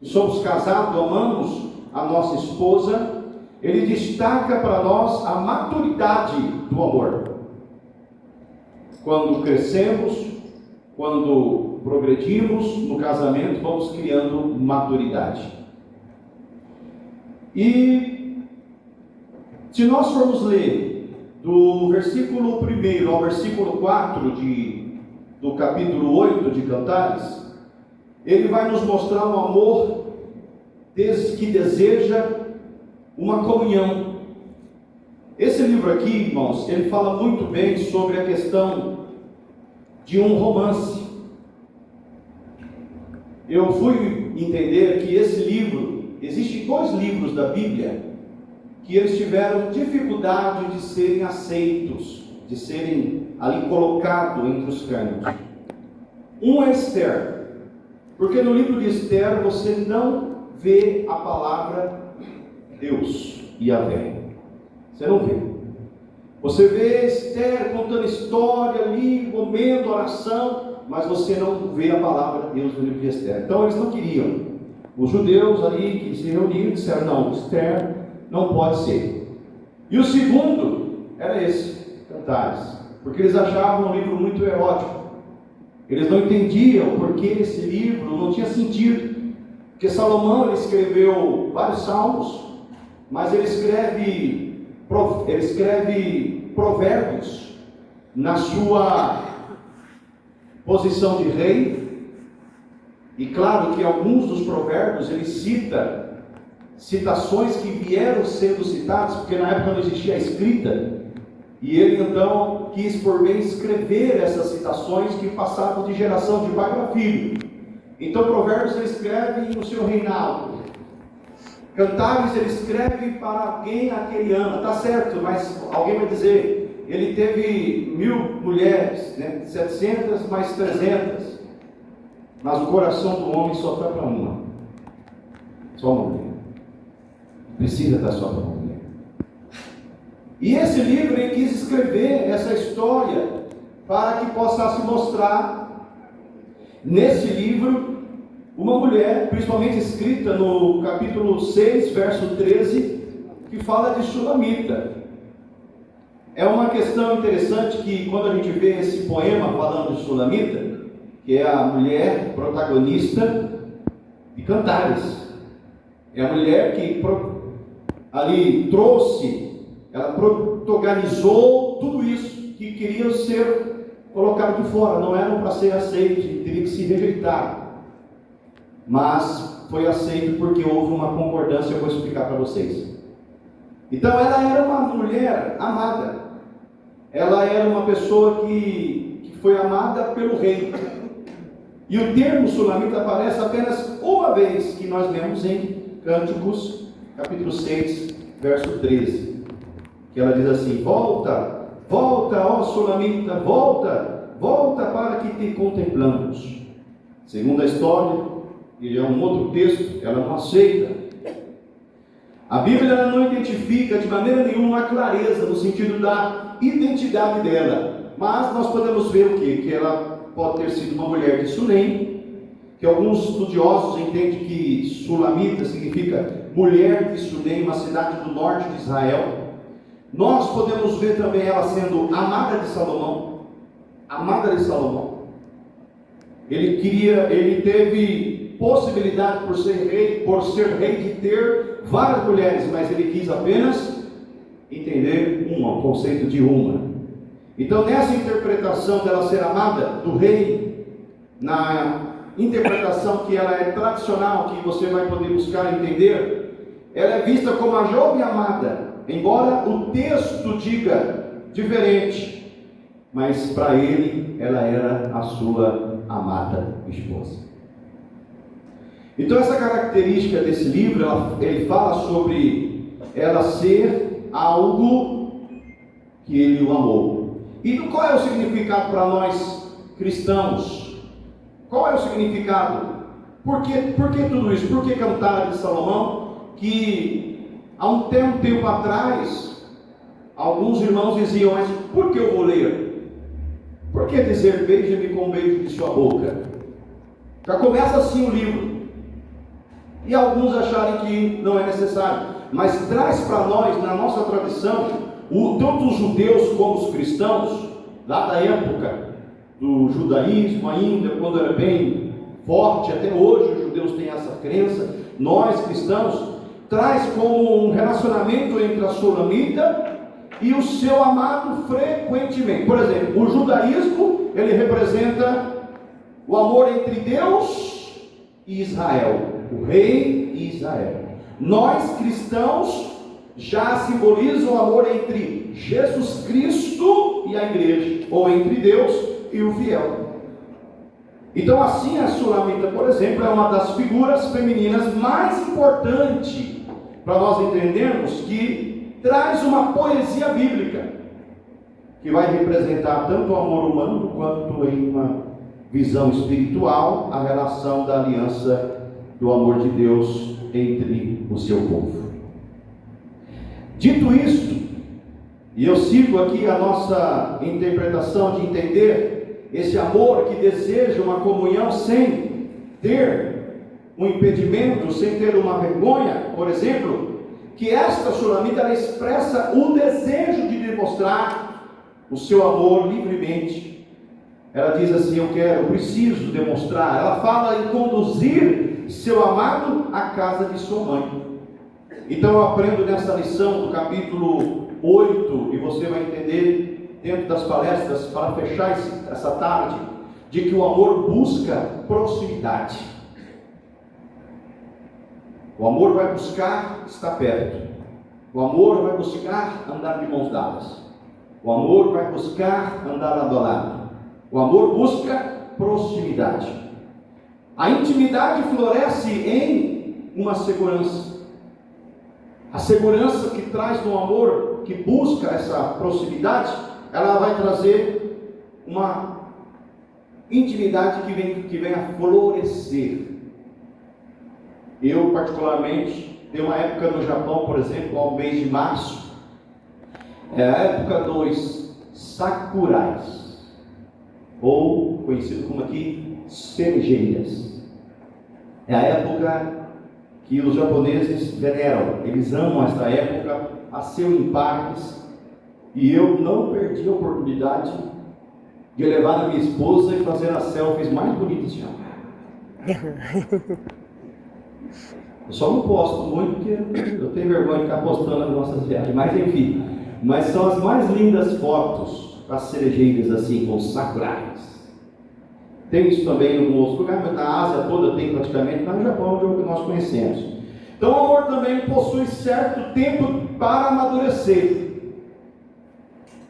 somos casados, amamos a nossa esposa, ele destaca para nós a maturidade do amor. Quando crescemos, quando progredimos no casamento, vamos criando maturidade. E se nós formos ler do versículo 1 ao versículo 4 do capítulo 8 de Cantares, ele vai nos mostrar um amor que deseja uma comunhão. Esse livro aqui, irmãos, ele fala muito bem sobre a questão de um romance. Eu fui entender que esse livro, existem 2 livros da Bíblia que eles tiveram dificuldade de serem aceitos, de serem ali colocados entre os cânones. Um é Esther, porque no livro de Esther você não vê a palavra Deus, Yahvé. Você não vê. Você vê Esther contando história ali, momento, oração, mas você não vê a palavra Deus no livro de Esther. Então eles não queriam. Os judeus ali que se reuniram disseram: não, Esther não pode ser. E o segundo era esse, Cantares, porque eles achavam um livro muito erótico. Eles não entendiam porque esse livro não tinha sentido. Porque Salomão ele escreveu vários salmos, mas ele escreve provérbios na sua posição de rei. E claro que alguns dos provérbios ele cita citações que vieram sendo citadas, porque na época não existia a escrita, e ele então quis por bem escrever essas citações que passavam de geração de pai para filho. Então Provérbios ele escreve no seu reinado, Cantares ele escreve para alguém a que ele ama, tá certo, mas alguém vai dizer, ele teve 1000 mulheres, né? 700 mais 300, mas o coração do homem só está para uma, só uma mulher. Precisa estar só para uma mulher. E esse livro ele quis escrever essa história para que possa se mostrar nesse livro uma mulher, principalmente escrita no capítulo 6, verso 13, que fala de Sulamita. É uma questão interessante que quando a gente vê esse poema falando de Sulamita, que é a mulher protagonista de Cantares, é a mulher que ali trouxe, ela protagonizou tudo isso que queria ser colocado de fora, não eram para ser aceito, teria que se rejeitar, mas foi aceito porque houve uma concordância. Eu vou explicar para vocês. Então ela era uma mulher amada, ela era uma pessoa que foi amada pelo rei, e o termo Sulamita aparece apenas uma vez, que nós lemos em Cânticos capítulo 6, verso 13, que ela diz assim: volta, volta, ó Sulamita, volta, volta para que te contemplamos. Segundo a história, e é um outro texto, ela não aceita. A Bíblia ela não identifica de maneira nenhuma a clareza no sentido da identidade dela, mas nós podemos ver o quê? Que ela pode ter sido uma mulher de Sunem, que alguns estudiosos entendem que Sulamita significa mulher de Sunem, uma cidade do norte de Israel. Nós podemos ver também ela sendo amada de Salomão, amada de Salomão. Ele teve possibilidade por ser rei de ter várias mulheres, mas ele quis apenas entender o conceito de uma. Então nessa interpretação dela ser amada do rei, na interpretação que ela é tradicional, que você vai poder buscar entender, ela é vista como a jovem amada, embora o texto diga diferente, mas para ele ela era a sua amada esposa. Então essa característica desse livro, ele fala sobre ela ser algo que ele o amou. E qual é o significado para nós cristãos? Qual é o significado? Por que tudo isso? Por que Cantares de Salomão? Que há um tempo atrás, alguns irmãos diziam: mas por que eu vou ler? Por que dizer beija-me com o beijo de sua boca? Já começa assim o livro. e alguns acharem que não é necessário, mas traz para nós, na nossa tradição, tanto os judeus como os cristãos, lá da época do judaísmo ainda, quando era bem forte, até hoje os judeus têm essa crença, nós cristãos, traz como um relacionamento entre a sulamita e o seu amado frequentemente. Por exemplo, o judaísmo, ele representa o amor entre Deus e Israel, o rei e Israel. Nós cristãos já simboliza o amor entre Jesus Cristo e a igreja, ou entre Deus e o fiel. Então assim a sulamita, por exemplo, é uma das figuras femininas mais importantes para nós entendermos que traz uma poesia bíblica, que vai representar tanto o amor humano, quanto em uma visão espiritual, a relação da aliança do amor de Deus entre o seu povo. Dito isto, e eu sigo aqui a nossa interpretação de entender esse amor que deseja uma comunhão sem ter um impedimento, sem ter uma vergonha, por exemplo, que esta sulamita ela expressa o desejo de demonstrar o seu amor livremente. Ela diz assim: eu preciso demonstrar. Ela fala em conduzir seu amado à casa de sua mãe. Então eu aprendo nessa lição do capítulo 8, e você vai entender dentro das palestras, para fechar essa tarde, de que o amor busca proximidade. O amor vai buscar estar perto. O amor vai buscar andar de mãos dadas. O amor vai buscar andar lado a lado. O amor busca proximidade. A intimidade floresce em uma segurança. A segurança que traz no amor, que busca essa proximidade, ela vai trazer uma intimidade que vem a florescer. Eu, particularmente, tem uma época no Japão, por exemplo, ao mês de março, é a época dos sakurais, ou conhecido como aqui, cerejeiras. É a época que os japoneses veneram, eles amam esta época, passeiam em parques, e eu não perdi a oportunidade de levar a minha esposa e fazer as selfies mais bonitas de Japão. Eu só não posto muito porque eu tenho vergonha de ficar postando as nossas viagens, mas enfim, mas são as mais lindas fotos para cerejeiras assim, com sakurais. Tem isso também em algum outro lugar, mas na Ásia toda tem praticamente, mas no Japão é o que nós conhecemos. Então o amor também possui certo tempo para amadurecer.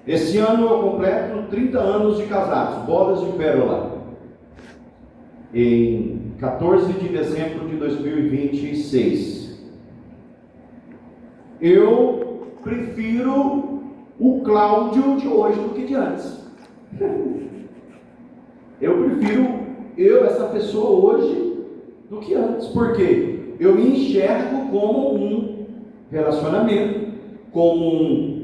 Esse ano eu completo 30 anos de casados, bodas de pérola, em 14 de dezembro de 2026. Eu prefiro o Cláudio de hoje do que de antes. Eu prefiro essa pessoa hoje do que antes. Por quê? Eu me enxergo como um relacionamento, como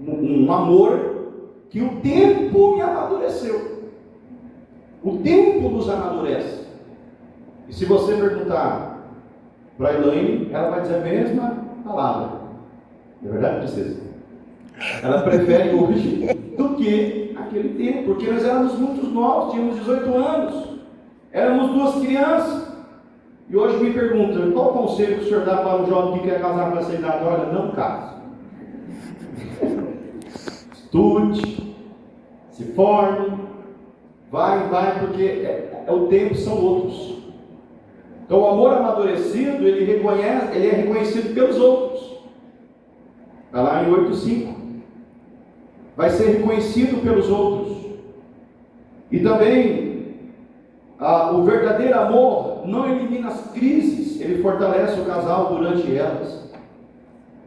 um amor que o tempo me amadureceu. O tempo nos amadurece. E se você perguntar para a Elaine, ela vai dizer a mesma palavra. É verdade, princesa? Ela prefere hoje do que aquele tempo, porque nós éramos muito novos, tínhamos 18 anos, éramos duas crianças. E hoje me perguntam, qual o conselho que o senhor dá para um jovem que quer casar com essa idade? Olha, não case. Estude, se forme, vai, porque o tempo são outros. Então o amor amadurecido, ele é reconhecido pelos outros. Está lá em 8:5. Vai ser reconhecido pelos outros. E também o verdadeiro amor não elimina as crises, ele fortalece o casal durante elas.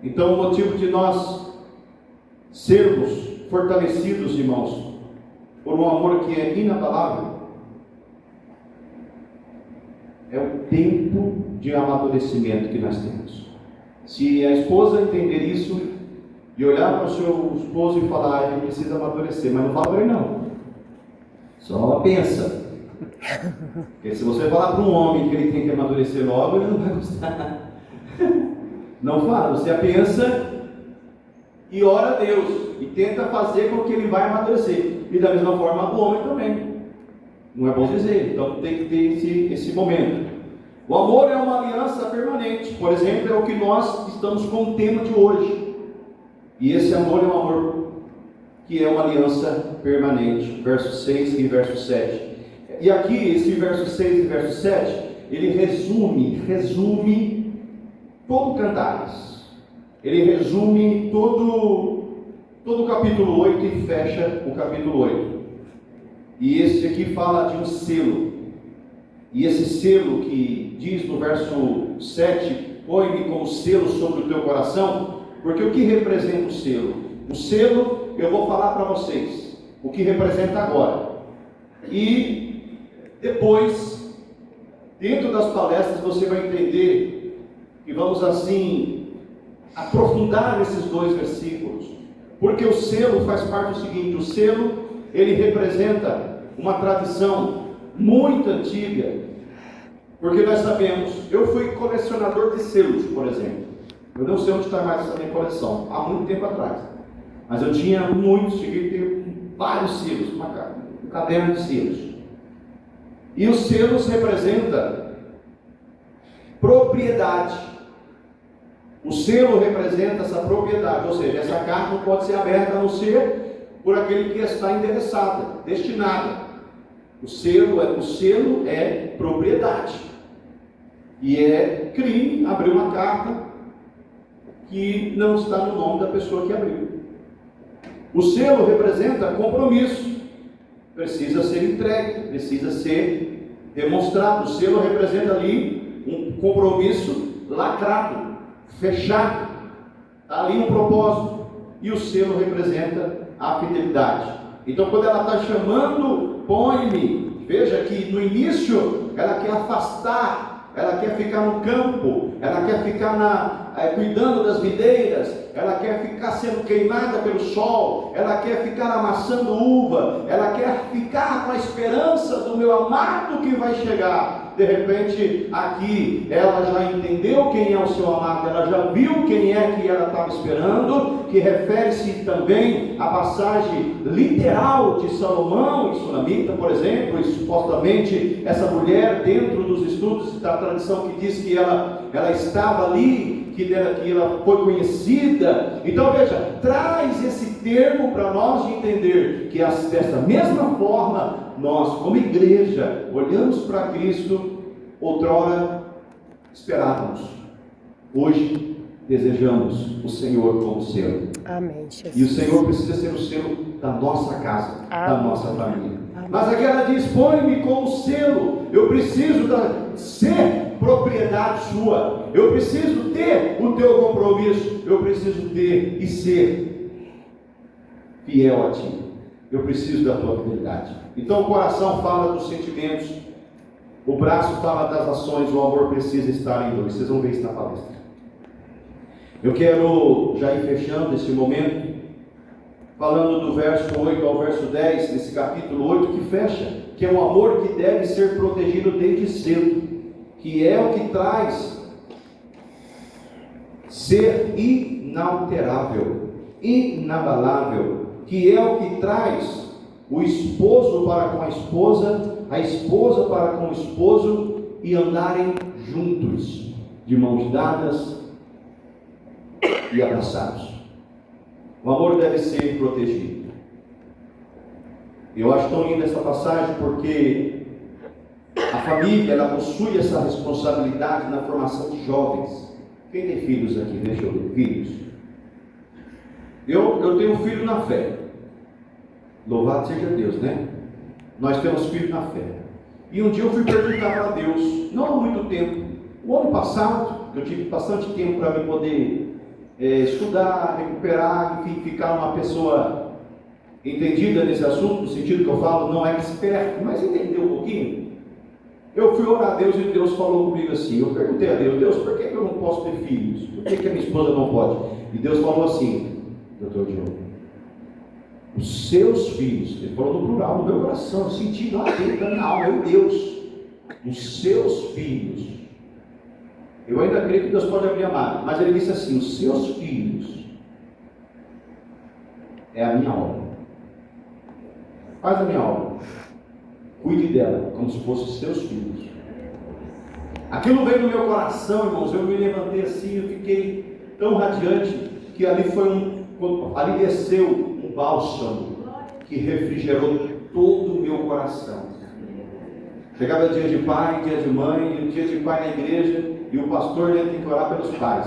Então o motivo de nós sermos fortalecidos, irmãos, por um amor que é inabalável, é o tempo de amadurecimento que nós temos. Se a esposa entender isso e olhar para o seu esposo e falar, ele precisa amadurecer, mas não fala para ele não, só pensa. Porque se você falar para um homem que ele tem que amadurecer logo, ele não vai gostar. Não fala, você pensa e ora a Deus e tenta fazer com que ele vai amadurecer. E da mesma forma o homem também. Não é bom dizer, então tem que ter esse momento. O amor é uma aliança permanente. Por exemplo, é o que nós estamos com o tema de hoje. E esse amor é um amor que é uma aliança permanente. Verso 6 e verso 7. E aqui, esse verso 6 e verso 7, ele resume todo o Cantares. Ele resume todo o capítulo 8 e fecha o capítulo 8. E esse aqui fala de um selo. E esse selo que diz no verso 7, põe-me como selo sobre o teu coração, porque o que representa o selo? O selo, eu vou falar para vocês, o que representa agora. E depois, dentro das palestras, você vai entender, e vamos assim, aprofundar nesses dois versículos. Porque o selo faz parte do seguinte, o selo, ele representa uma tradição muito antiga, porque nós sabemos, eu fui colecionador de selos, por exemplo. Eu não sei onde está mais essa minha coleção, há muito tempo atrás. Mas eu tinha muitos, cheguei a ter vários selos, um caderno de selos. E os selos representam propriedade. O selo representa essa propriedade, ou seja, essa carta não pode ser aberta a não ser por aquele que está endereçada, destinada. O selo é propriedade. E é crime abrir uma carta que não está no nome da pessoa que abriu. O selo representa compromisso. Precisa ser entregue, precisa ser demonstrado. O selo representa ali um compromisso lacrado, fechado. Está ali um propósito. E o selo representa a fidelidade. Então, quando ela está chamando, põe-me. Veja que no início ela quer afastar, ela quer ficar no campo, ela quer ficar cuidando das videiras, ela quer ficar sendo queimada pelo sol, ela quer ficar amassando uva, ela quer ficar com a esperança do meu amado que vai chegar. De repente, aqui, ela já entendeu quem é o seu amado, ela já viu quem é que ela estava esperando, que refere-se também à passagem literal de Salomão e Sunamita, por exemplo, e supostamente essa mulher, dentro dos estudos da tradição que diz que ela estava ali, que ela foi conhecida. Então veja, traz esse termo para nós de entender que dessa mesma forma, nós como igreja, olhamos para Cristo, outrora esperávamos, hoje desejamos o Senhor como selo. Amém, Jesus. E o Senhor precisa ser o selo da nossa casa, da nossa família. Amém. Mas aqui ela diz, põe-me como selo, eu preciso ser propriedade sua, eu preciso ter o teu compromisso, eu preciso ter e ser fiel a ti, eu preciso da tua fidelidade. Então o coração fala dos sentimentos, o braço fala das ações, o amor precisa estar em dois. Vocês vão ver isso na palestra. Eu quero já ir fechando esse momento, falando do verso 8 ao verso 10, desse capítulo 8 que fecha, que é um amor que deve ser protegido desde cedo, que é o que traz ser inalterável, inabalável, que é o que traz o esposo para com a esposa para com o esposo e andarem juntos, de mãos dadas e abraçados. O amor deve ser protegido. Eu acho tão linda essa passagem porque a família, ela possui essa responsabilidade na formação de jovens. Quem tem filhos aqui? Deixa eu ver. Filhos. Eu tenho um filho na fé. Louvado seja Deus, né? Nós temos filhos na fé. E um dia eu fui perguntar para Deus, não há muito tempo, o ano passado, eu tive bastante tempo para me poder estudar, recuperar, enfim, ficar uma pessoa entendida nesse assunto, no sentido que eu falo, não expert, mas entender um pouquinho. Eu fui orar a Deus e Deus falou comigo assim, eu perguntei a Deus, por que eu não posso ter filhos? Por que a minha esposa não pode? E Deus falou assim, Dr. Diogo, Os seus filhos, ele falou no plural, no meu coração, eu senti lá dentro da minha alma, meu Deus, os seus filhos. Eu ainda creio que Deus pode abrir a marca, mas ele disse assim: os seus filhos é a minha obra. Faz a minha obra, cuide dela como se fossem seus filhos. Aquilo veio no meu coração, irmãos. Eu me levantei assim, eu fiquei tão radiante que ali ali desceu um bálsamo que refrigerou todo o meu coração. Chegava dia de pai, dia de mãe, dia de pai na igreja, e o pastor ia ter que orar pelos pais.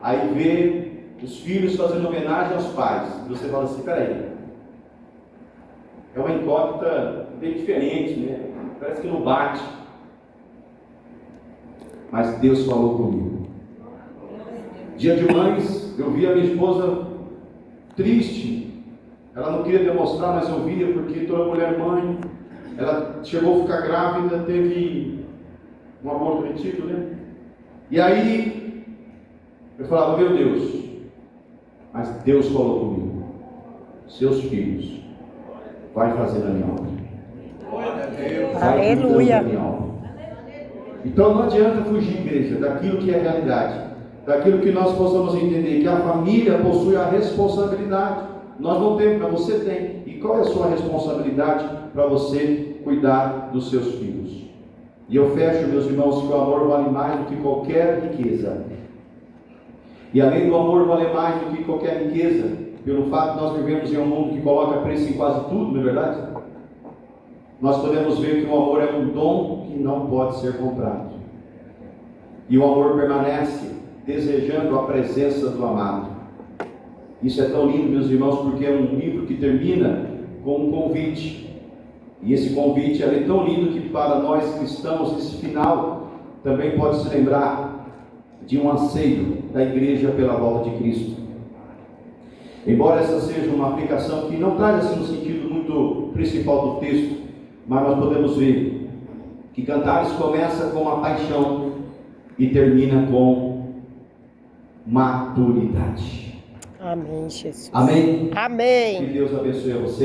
Aí vê os filhos fazendo homenagem aos pais. E você fala assim: peraí, é uma incógnita bem diferente, né? Parece que não bate. Mas Deus falou comigo. Dia de mães, eu vi a minha esposa triste. Ela não queria demonstrar, mas eu via, porque toda mulher mãe, ela chegou a ficar grávida, teve um aborto retido, né? E aí, eu falava: meu Deus, mas Deus falou comigo: seus filhos, vai fazer na minha obra. Aleluia. Então não adianta fugir, igreja, daquilo que é realidade, daquilo que nós possamos entender, que a família possui a responsabilidade. Nós não temos, mas você tem. E qual é a sua responsabilidade para você cuidar dos seus filhos? E eu fecho, meus irmãos, que o amor vale mais do que qualquer riqueza. E além do amor valer mais do que qualquer riqueza, pelo fato de nós vivemos em um mundo que coloca preço em quase tudo, não é verdade? Nós podemos ver que o amor é um dom que não pode ser comprado. E o amor permanece desejando a presença do amado. Isso é tão lindo, meus irmãos, porque é um livro que termina com um convite. E esse convite é tão lindo que para nós cristãos, esse final também pode se lembrar de um anseio da igreja pela volta de Cristo. Embora essa seja uma aplicação que não traz assim um sentido muito principal do texto, mas nós podemos ver que Cantares começa com a paixão e termina com maturidade. Amém, Jesus. Amém? Amém. Que Deus abençoe a você.